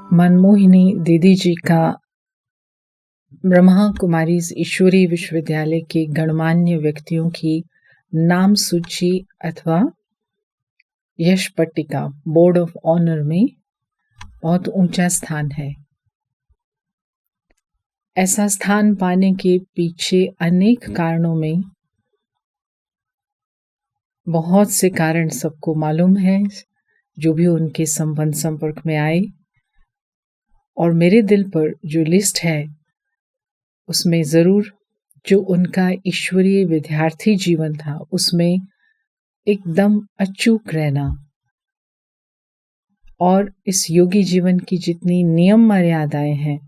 मनमोहिनी दीदी जी का ब्रह्मा कुमारीज ईश्वरीय विश्वविद्यालय के गणमान्य व्यक्तियों की नाम सूची अथवा यश पट्टिका बोर्ड ऑफ ऑनर में बहुत ऊंचा स्थान है। ऐसा स्थान पाने के पीछे अनेक कारणों में बहुत से कारण सबको मालूम है, जो भी उनके संपर्क में आए। और मेरे दिल पर जो लिस्ट है उसमें ज़रूर जो उनका ईश्वरीय विद्यार्थी जीवन था उसमें एकदम अचूक रहना और इस योगी जीवन की जितनी नियम मर्यादाएं हैं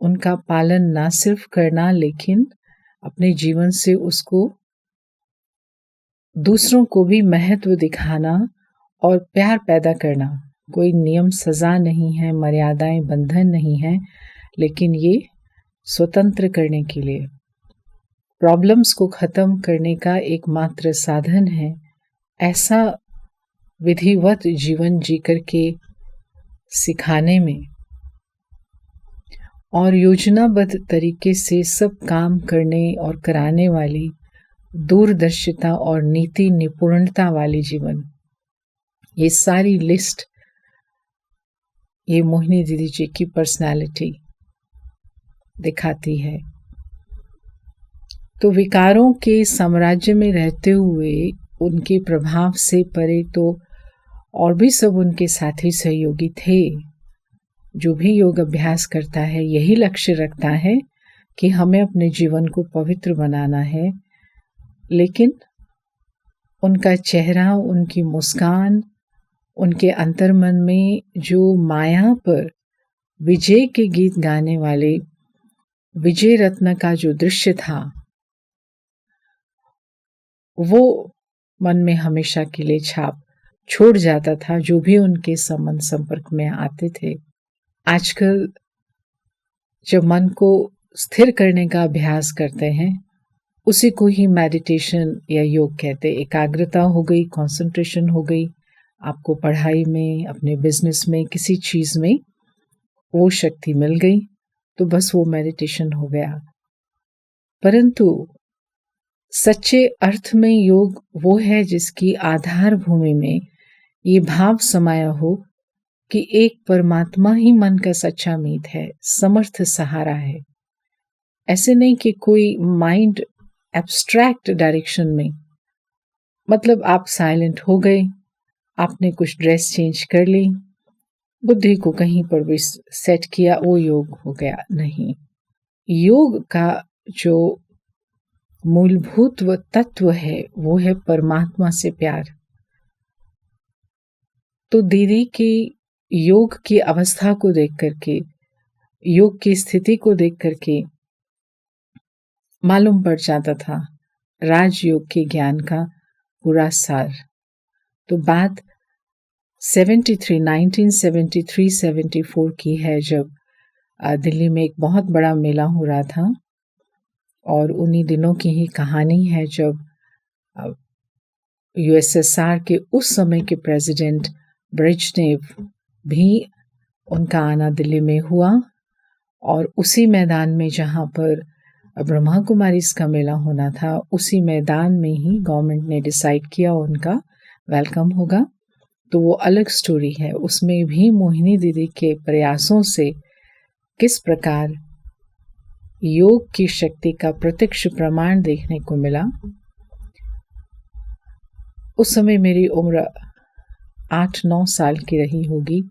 उनका पालन ना सिर्फ करना लेकिन अपने जीवन से उसको दूसरों को भी महत्व दिखाना और प्यार पैदा करना। कोई नियम सज़ा नहीं है, मर्यादाएं बंधन नहीं है, लेकिन ये स्वतंत्र करने के लिए, प्रॉब्लम्स को ख़त्म करने का एकमात्र साधन है। ऐसा विधिवत जीवन जीकर के सिखाने में और योजनाबद्ध तरीके से सब काम करने और कराने वाली दूरदर्शिता और नीति निपुणता वाली जीवन, ये सारी लिस्ट ये मोहिनी दीदी जी की पर्सनालिटी दिखाती है। तो विकारों के साम्राज्य में रहते हुए उनके प्रभाव से परे तो और भी सब उनके साथी सहयोगी थे। जो भी योग अभ्यास करता है यही लक्ष्य रखता है कि हमें अपने जीवन को पवित्र बनाना है, लेकिन उनका चेहरा, उनकी मुस्कान, उनके अंतर्मन में जो माया पर विजय के गीत गाने वाले विजय रत्न का जो दृश्य था वो मन में हमेशा के लिए छाप छोड़ जाता था, जो भी उनके संपर्क में आते थे। आजकल जब मन को स्थिर करने का अभ्यास करते हैं उसी को ही मेडिटेशन या योग कहते। एकाग्रता हो गई, कंसंट्रेशन हो गई, आपको पढ़ाई में, अपने बिजनेस में, किसी चीज़ में वो शक्ति मिल गई तो बस वो मेडिटेशन हो गया। परंतु सच्चे अर्थ में योग वो है जिसकी आधार भूमि में ये भाव समाया हो कि एक परमात्मा ही मन का सच्चा मीत है, समर्थ सहारा है। ऐसे नहीं कि कोई माइंड एब्स्ट्रैक्ट डायरेक्शन में, मतलब आप साइलेंट हो गए, आपने कुछ ड्रेस चेंज कर ली, बुद्धि को कहीं पर भी सेट किया, वो योग हो गया। नहीं, योग का जो मूलभूत तत्व है वो है परमात्मा से प्यार। तो दीदी की योग की अवस्था को देख करके, योग की स्थिति को देख करके मालूम पड़ जाता था राजयोग के ज्ञान का पूरा सार। तो बात 1973-74 की है, जब दिल्ली में एक बहुत बड़ा मेला हो रहा था और उन्हीं दिनों की ही कहानी है जब यूएसएसआर के उस समय के प्रेसिडेंट ब्रेजनेव भी उनका आना दिल्ली में हुआ और उसी मैदान में जहाँ पर ब्रह्मा कुमारीज का मेला होना था उसी मैदान में ही गवर्नमेंट ने डिसाइड किया उनका वेलकम होगा। तो वो अलग स्टोरी है। उसमें भी मोहिनी दीदी के प्रयासों से किस प्रकार योग की शक्ति का प्रत्यक्ष प्रमाण देखने को मिला। उस समय मेरी उम्र 8-9 साल की रही होगी।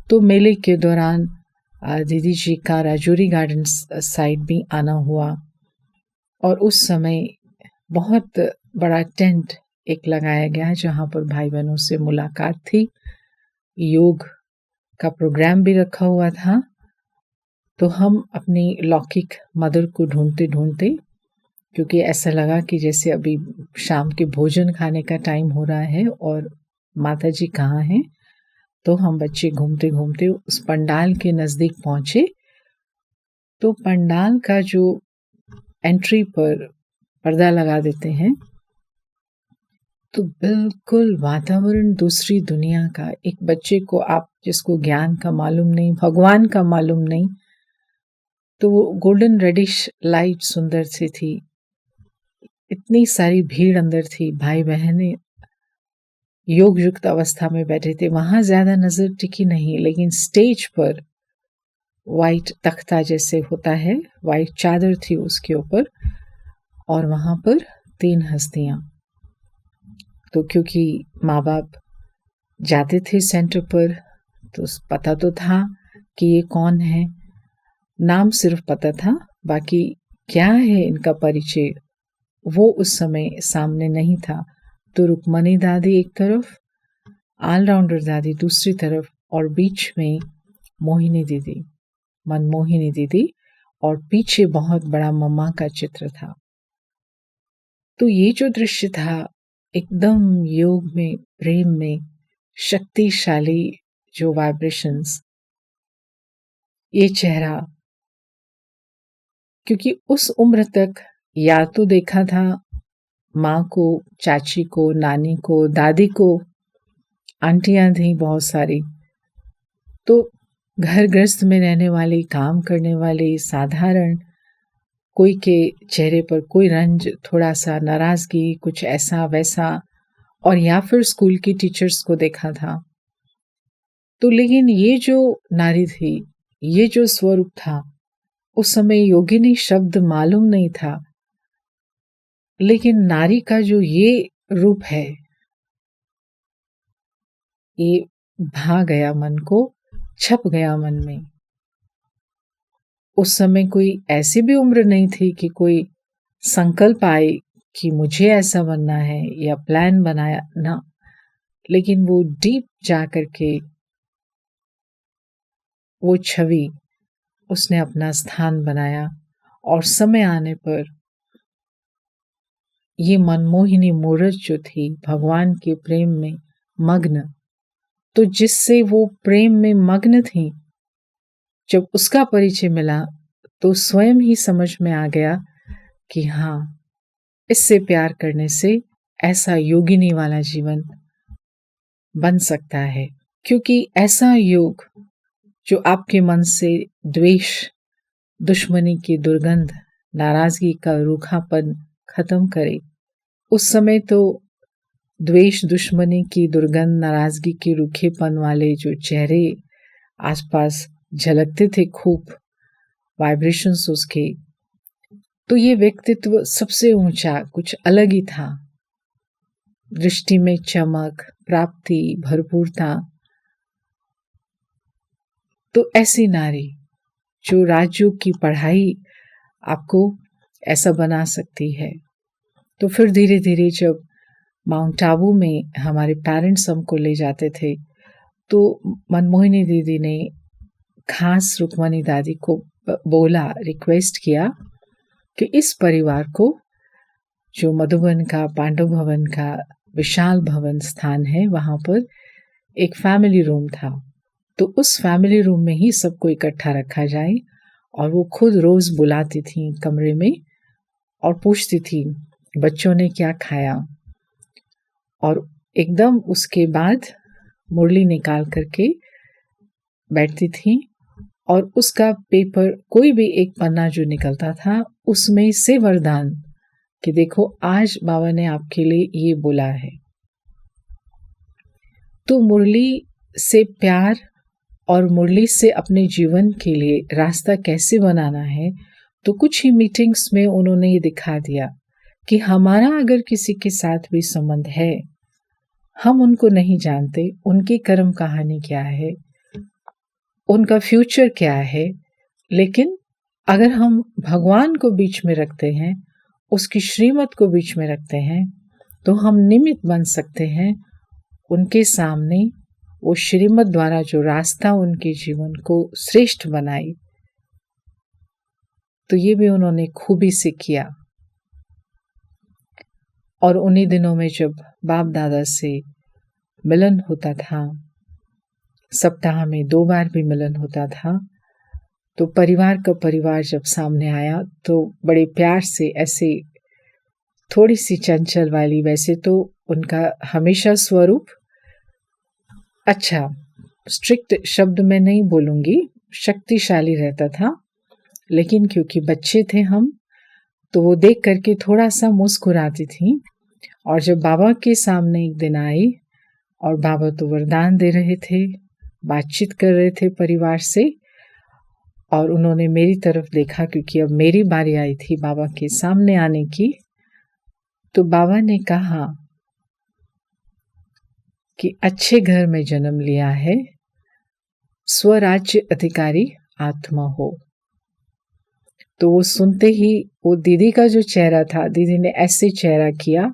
तो मेले के दौरान दीदी जी का राजौरी गार्डन साइड भी आना हुआ और उस समय बहुत बड़ा टेंट एक लगाया गया जहाँ पर भाई बहनों से मुलाकात थी। योग का प्रोग्राम भी रखा हुआ था। तो हम अपनी लौकिक मदर को ढूंढते ढूंढते, क्योंकि ऐसा लगा कि जैसे अभी शाम के भोजन खाने का टाइम हो रहा है और माता जी कहाँ हैं, तो हम बच्चे घूमते घूमते उस पंडाल के नज़दीक पहुँचे। तो पंडाल का जो एंट्री पर पर्दा लगा देते हैं तो बिल्कुल वातावरण दूसरी दुनिया का। एक बच्चे को आप जिसको ज्ञान का मालूम नहीं, भगवान का मालूम नहीं, तो वो गोल्डन रेडिश लाइट सुंदर सी थी। इतनी सारी भीड़ अंदर थी, भाई बहनें योग युक्त अवस्था में बैठे थे। वहां ज्यादा नजर टिकी नहीं, लेकिन स्टेज पर वाइट तख्ता जैसे होता है, वाइट चादर थी उसके ऊपर, और वहां पर 3 हस्तियां। तो क्योंकि माँ बाप जाते थे सेंटर पर, तो पता तो था कि ये कौन है, नाम सिर्फ पता था, बाकी क्या है इनका परिचय वो उस समय सामने नहीं था। तो रुक्मणी दादी एक तरफ, ऑलराउंडर दादी दूसरी तरफ, और बीच में मोहिनी दीदी, मनमोहिनी दीदी, और पीछे बहुत बड़ा मम्मा का चित्र था। तो ये जो दृश्य था, एकदम योग में, प्रेम में शक्तिशाली जो वाइब्रेशंस, ये चेहरा, क्योंकि उस उम्र तक या तो देखा था माँ को, चाची को, नानी को, दादी को, आंटियां थी बहुत सारी, तो घर गृहस्थ में रहने वाली, काम करने वाली, साधारण, कोई के चेहरे पर कोई रंज, थोड़ा सा नाराजगी, कुछ ऐसा वैसा, और या फिर स्कूल की टीचर्स को देखा था। तो लेकिन ये जो नारी थी, ये जो स्वरूप था, उस समय योगिनी शब्द मालूम नहीं था, लेकिन नारी का जो ये रूप है, ये भा गया मन को, छप गया मन में। उस समय कोई ऐसी भी उम्र नहीं थी कि कोई संकल्प आए कि मुझे ऐसा बनना है, या प्लान बनाया ना, लेकिन वो डीप जा करके वो छवि उसने अपना स्थान बनाया, और समय आने पर ये मनमोहिनी मूरत जो थी, भगवान के प्रेम में मग्न, तो जिससे वो प्रेम में मग्न थी, जब उसका परिचय मिला तो स्वयं ही समझ में आ गया कि हाँ, इससे प्यार करने से ऐसा योगिनी वाला जीवन बन सकता है। क्योंकि ऐसा योग जो आपके मन से द्वेष, दुश्मनी की दुर्गंध, नाराजगी का रूखापन खत्म करे। उस समय तो द्वेष, दुश्मनी की दुर्गंध, नाराजगी के रूखेपन वाले जो चेहरे आसपास झलकते थे, खूब वाइब्रेशंस उसके, तो ये व्यक्तित्व सबसे ऊंचा, कुछ अलग ही था। दृष्टि में चमक, प्राप्ति, भरपूरता। तो ऐसी नारी जो राजयोग की पढ़ाई आपको ऐसा बना सकती है। तो फिर धीरे धीरे जब माउंट आबू में हमारे पेरेंट्स हमको ले जाते थे, तो मनमोहिनी दीदी ने खास रुक्मणी दादी को बोला, रिक्वेस्ट किया कि इस परिवार को, जो मधुबन का पांडव भवन का विशाल भवन स्थान है, वहां पर एक फैमिली रूम था, तो उस फैमिली रूम में ही सबको इकट्ठा रखा जाए। और वो खुद रोज बुलाती थी कमरे में और पूछती थी बच्चों ने क्या खाया, और एकदम उसके बाद मुरली निकाल करके बैठती थी, और उसका पेपर, कोई भी एक पन्ना जो निकलता था, उसमें से वरदान कि देखो आज बाबा ने आपके लिए ये बोला है। तो मुरली से प्यार और मुरली से अपने जीवन के लिए रास्ता कैसे बनाना है, तो कुछ ही मीटिंग्स में उन्होंने ये दिखा दिया कि हमारा अगर किसी के साथ भी संबंध है, हम उनको नहीं जानते, उनकी कर्म कहानी क्या है, उनका फ्यूचर क्या है, लेकिन अगर हम भगवान को बीच में रखते हैं, उसकी श्रीमत को बीच में रखते हैं, तो हम निमित्त बन सकते हैं उनके सामने, वो श्रीमत द्वारा जो रास्ता उनके जीवन को श्रेष्ठ बनाए। तो ये भी उन्होंने खूबी से किया। और उन्हीं दिनों में जब बाप दादा से मिलन होता था, सप्ताह में 2 बार भी मिलन होता था, तो परिवार का परिवार जब सामने आया, तो बड़े प्यार से, ऐसे थोड़ी सी चंचल वाली, वैसे तो उनका हमेशा स्वरूप अच्छा, स्ट्रिक्ट शब्द में नहीं बोलूँगी, शक्तिशाली रहता था। लेकिन क्योंकि बच्चे थे हम, तो वो देख कर के थोड़ा-सा मुस्कुराती थी। और जब बाबा के सामने एक दिन आई और बाबा तो वरदान दे रहे थे, बातचीत कर रहे थे परिवार से, और उन्होंने मेरी तरफ देखा क्योंकि अब मेरी बारी आई थी बाबा के सामने आने की। तो बाबा ने कहा कि अच्छे घर में जन्म लिया है, स्वराज्य अधिकारी आत्मा हो। तो वो सुनते ही वो दीदी का जो चेहरा था, दीदी ने ऐसे चेहरा किया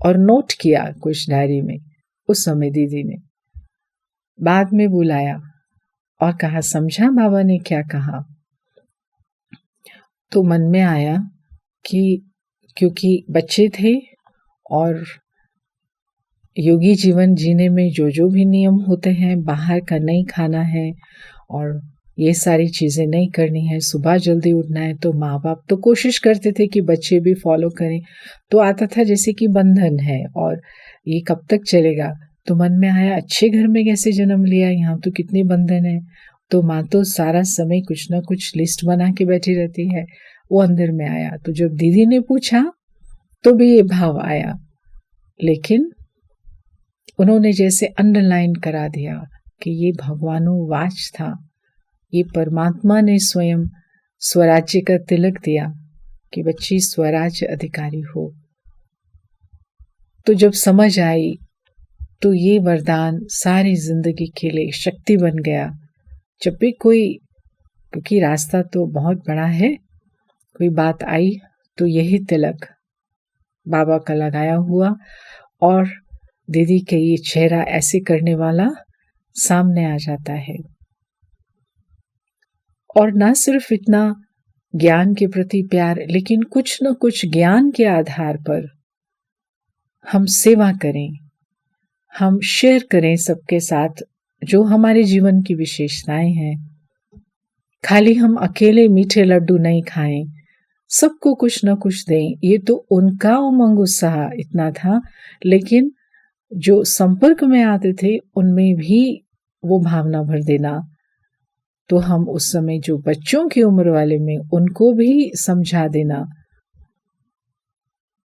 और नोट किया कुछ डायरी में। उस समय दीदी ने बाद में बुलाया और कहा, समझा बाबा ने क्या कहा? तो मन में आया कि क्योंकि बच्चे थे और योगी जीवन जीने में जो जो भी नियम होते हैं, बाहर का नहीं खाना है और ये सारी चीज़ें नहीं करनी है, सुबह जल्दी उठना है, तो माँ बाप तो कोशिश करते थे कि बच्चे भी फॉलो करें। तो आता था जैसे कि बंधन है और ये कब तक चलेगा। तो मन में आया, अच्छे घर में कैसे जन्म लिया, यहाँ तो कितने बंधन है। तो माँ तो सारा समय कुछ ना कुछ लिस्ट बना के बैठी रहती है। वो अंदर में आया। तो जब दीदी ने पूछा तो भी ये भाव आया, लेकिन उन्होंने जैसे अंडरलाइन करा दिया कि ये भगवानुवाच था, ये परमात्मा ने स्वयं स्वराज्य का तिलक दिया कि बच्ची स्वराज्य अधिकारी हो। तो जब समझ आई तो ये वरदान सारी जिंदगी के लिए शक्ति बन गया। जब भी कोई, क्योंकि रास्ता तो बहुत बड़ा है, कोई बात आई तो यही तिलक बाबा का लगाया हुआ और दीदी के ये चेहरा ऐसे करने वाला सामने आ जाता है। और ना सिर्फ इतना ज्ञान के प्रति प्यार, लेकिन कुछ न कुछ ज्ञान के आधार पर हम सेवा करें, हम शेयर करें सबके साथ जो हमारे जीवन की विशेषताएं हैं। खाली हम अकेले मीठे लड्डू नहीं खाएं, सबको कुछ न कुछ दें। ये तो उनका उमंग उत्साह इतना था, लेकिन जो संपर्क में आते थे उनमें भी वो भावना भर देना। तो हम उस समय जो बच्चों की उम्र वाले में उनको भी समझा देना।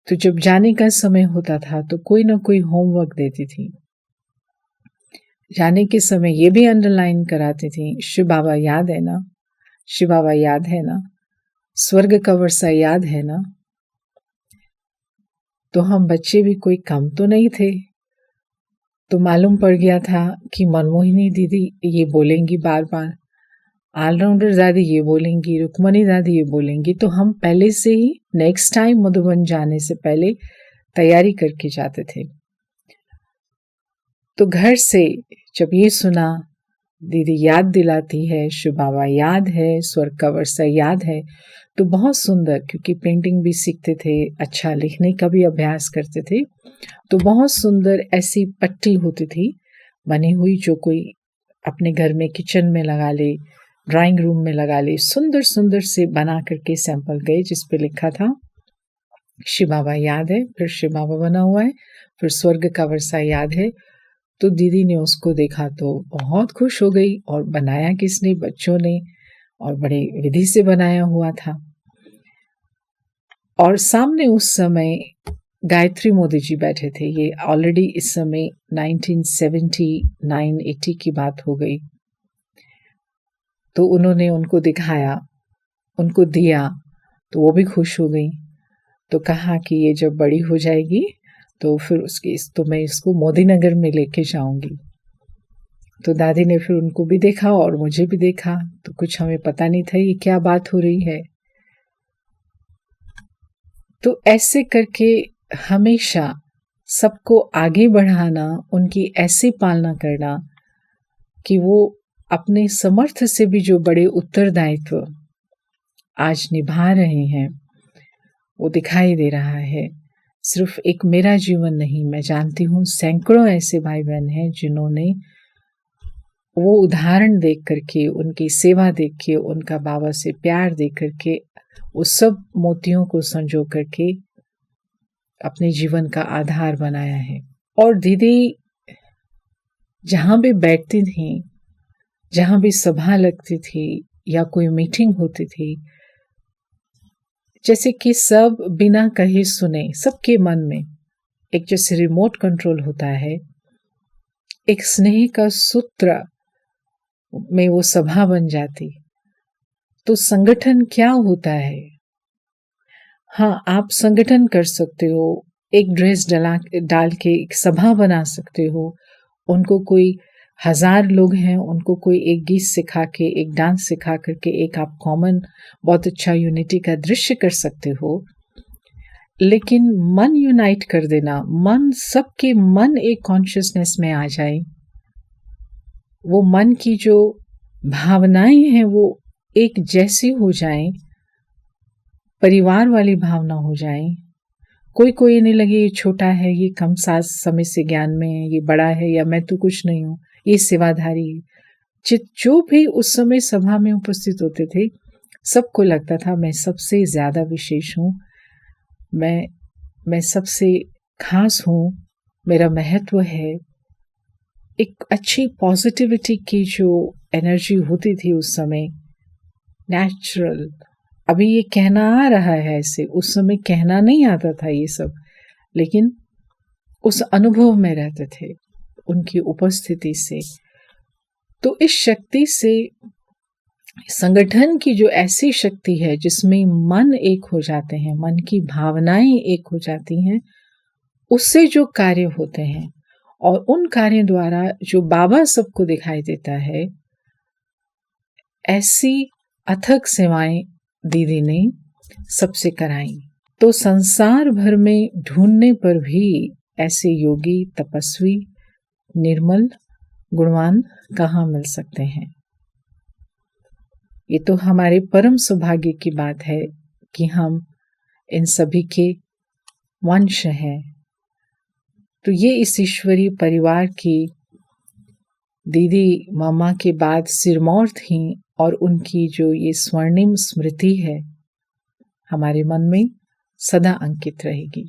तो जब जाने का समय होता था तो कोई ना कोई होमवर्क देती थी। जाने के समय ये भी अंडरलाइन कराती थी, शिव बाबा याद है ना, शिव बाबा याद है ना, स्वर्ग का वर्षा याद है ना। तो हम बच्चे भी कोई कम तो नहीं थे। तो मालूम पड़ गया था कि मनमोहिनी दीदी ये बोलेंगी बार बार, ऑलराउंडर दादी ये बोलेंगी, रुक्मणी दादी ये बोलेंगी। तो हम पहले से ही नेक्स्ट टाइम मधुबन जाने से पहले तैयारी करके जाते थे। तो घर से जब ये सुना, दीदी याद दिलाती है, शिव बाबा याद है, स्वर्ग का वर्षा याद है, तो बहुत सुंदर, क्योंकि पेंटिंग भी सीखते थे, अच्छा लिखने का भी अभ्यास करते थे। तो बहुत सुंदर ऐसी पट्टी होती थी बनी हुई, जो कोई अपने घर में किचन में लगा ले, ड्राइंग रूम में लगा ले, सुंदर सुंदर से बना करके सैंपल गए, जिस पे लिखा था शिव बाबा याद है, फिर शिव बाबा बना हुआ है, फिर स्वर्ग का वर्षा याद है। तो दीदी ने उसको देखा तो बहुत खुश हो गई, और बनाया किसने, बच्चों ने, और बड़े विधि से बनाया हुआ था। और सामने उस समय गायत्री मोदी जी बैठे थे। ये ऑलरेडी इस समय 1979-80 की बात हो गई। तो उन्होंने उनको दिखाया, उनको दिया, तो वो भी खुश हो गई। तो कहा कि ये जब बड़ी हो जाएगी तो फिर तो मैं इसको मोदी नगर में लेके जाऊंगी। तो दादी ने फिर उनको भी देखा और मुझे भी देखा, तो कुछ हमें पता नहीं था ये क्या बात हो रही है। तो ऐसे करके हमेशा सबको आगे बढ़ाना, उनकी ऐसी पालना करना कि वो अपने समर्थ से भी जो बड़े उत्तरदायित्व आज निभा रहे हैं, वो दिखाई दे रहा है। सिर्फ एक मेरा जीवन नहीं, मैं जानती हूँ सैकड़ों ऐसे भाई बहन हैं जिन्होंने वो उदाहरण देख करके, उनकी सेवा देख के, उनका बाबा से प्यार देख करके, वो सब मोतियों को संजो करके अपने जीवन का आधार बनाया है। और दीदी जहाँ भी बैठती थीं, जहाँ भी सभा लगती थी या कोई मीटिंग होती थी, जैसे कि सब बिना कहे सुने, सबके मन में एक जैसे रिमोट कंट्रोल होता है, एक स्नेह का सूत्र में वो सभा बन जाती। तो संगठन क्या होता है? हाँ, आप संगठन कर सकते हो, एक ड्रेस डाल के एक सभा बना सकते हो। उनको कोई 1000 लोग हैं, उनको कोई एक गीत सिखा के, एक डांस सिखा करके एक आप कॉमन बहुत अच्छा यूनिटी का दृश्य कर सकते हो। लेकिन मन यूनाइट कर देना, मन सबके मन एक कॉन्शियसनेस में आ जाए, वो मन की जो भावनाएं हैं वो एक जैसी हो जाएं, परिवार वाली भावना हो जाए। कोई नहीं लगे ये छोटा है, ये कम समय से ज्ञान में है, ये बड़ा है, या मैं तो कुछ नहीं हूँ, ये सेवाधारी है। जो भी उस समय सभा में उपस्थित होते थे, सबको लगता था मैं सबसे ज्यादा विशेष हूँ, मैं सबसे खास हूँ, मेरा महत्व है। एक अच्छी पॉजिटिविटी की जो एनर्जी होती थी उस समय, नेचुरल। अभी ये कहना आ रहा है ऐसे, उस समय कहना नहीं आता था ये सब, लेकिन उस अनुभव में रहते थे उनकी उपस्थिति से। तो इस शक्ति से, संगठन की जो ऐसी शक्ति है जिसमें मन एक हो जाते हैं, मन की भावनाएं एक हो जाती हैं, उससे जो कार्य होते हैं और उन कार्यों द्वारा जो बाबा सबको दिखाई देता है, ऐसी अथक सेवाएं दीदी ने सबसे कराई। तो संसार भर में ढूंढने पर भी ऐसे योगी, तपस्वी, निर्मल, गुणवान कहाँ मिल सकते हैं। ये तो हमारे परम सौभाग्य की बात है कि हम इन सभी के वंश हैं। तो ये इस ईश्वरीय परिवार की दीदी मामा के बाद सिरमौर थी, और उनकी जो ये स्वर्णिम स्मृति है हमारे मन में सदा अंकित रहेगी।